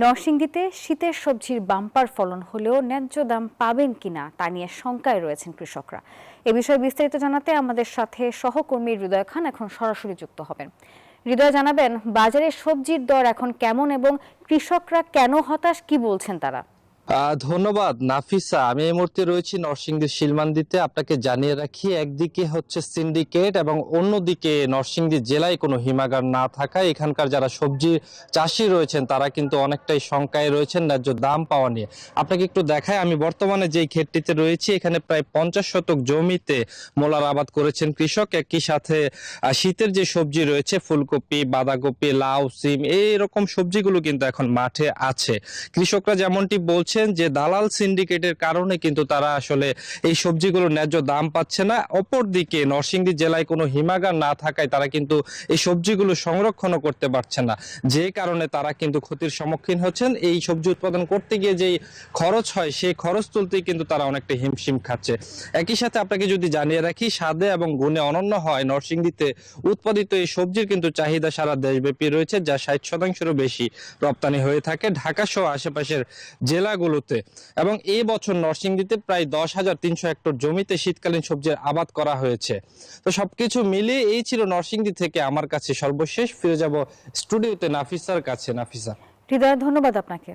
নরসিংদীতে শীতের সবজির বাম্পার ফলন হলেও ন্যায্য দাম পাবেন কিনা তা নিয়ে শঙ্কায় রয়েছেন কৃষকরা। এ বিষয়ে বিস্তারিত জানাতে আমাদের সাথে সহকর্মী হৃদয় খান এখন সরাসরি যুক্ত হবেন। হৃদয়, জানাবেন বাজারে সবজির দর এখন কেমন এবং কৃষকরা কেন হতাশ, কি বলছেন তারা? ধন্যবাদ নাফিসা। আমি এই মুহূর্তে রয়েছি নরসিংদীর শিলমান্দিতে। আপনাকে জানিয়ে রাখি, একদিকে হচ্ছে সিন্ডিকেট এবং অন্যদিকে নরসিংদী জেলায় কোনো হিমাগার না থাকায় এখানকার যারা সবজি চাষি রয়েছেন তারা কিন্তু অনেকটাই শঙ্কায় রয়েছেন ন্যায্য দাম পাওয়া নিয়ে। আপনাকে একটু দেখায়, আমি বর্তমানে যেই ক্ষেতটিতে রয়েছি এখানে প্রায় 50 শতক জমিতে মূলার আবাদ করেছেন কৃষক। একই সাথে শীতের যে সবজি রয়েছে ফুলকপি, বাঁধাকপি, লাউ, সিম এইরকম সবজিগুলো কিন্তু এখন মাঠে আছে। কৃষকরা যেমনটি বলছে যে দালাল সিন্ডিকেটের কারণে কিন্তু তারা আসলে এই সবজিগুলো ন্যায্য দাম পাচ্ছে না। অপরদিকে নরসিংদী জেলায় কোনো হিমাগার না থাকায় তারা কিন্তু এই সবজিগুলো সংরক্ষণও করতে পারছে না, যে কারণে তারা কিন্তু ক্ষতির সম্মুখীন হচ্ছেন। এই সবজি উৎপাদন করতে গিয়ে যেই খরচ হয় সেই খরচ তুলতেই কিন্তু তারা অনেকটা হিমশিম খাচ্ছে। একই সাথে আপনাকে যদি জানিয়ে রাখি, স্বাদে এবং গুণে অনন্য হয় নরসিংদীতে উৎপাদিত এই সবজির কিন্তু চাহিদা সারা দেশব্যাপী রয়েছে, যা 60%-এরও বেশি রপ্তানি হয়ে থাকে ঢাকা সহ আশেপাশের জেলাগুলোতে। এবং এই বছর নরসিংদীতে প্রায় 10,300 হেক্টর জমিতে শীতকালীন সবজির আবাদ করা হয়েছে। তো সবকিছু মিলিয়ে এই ছিল নরসিংদী থেকে আমার কাছে সর্বশেষ। ফিরে যাব স্টুডিওতে নাফিসার কাছে। নাফিসা। হৃদয়, ধন্যবাদ আপনাকে।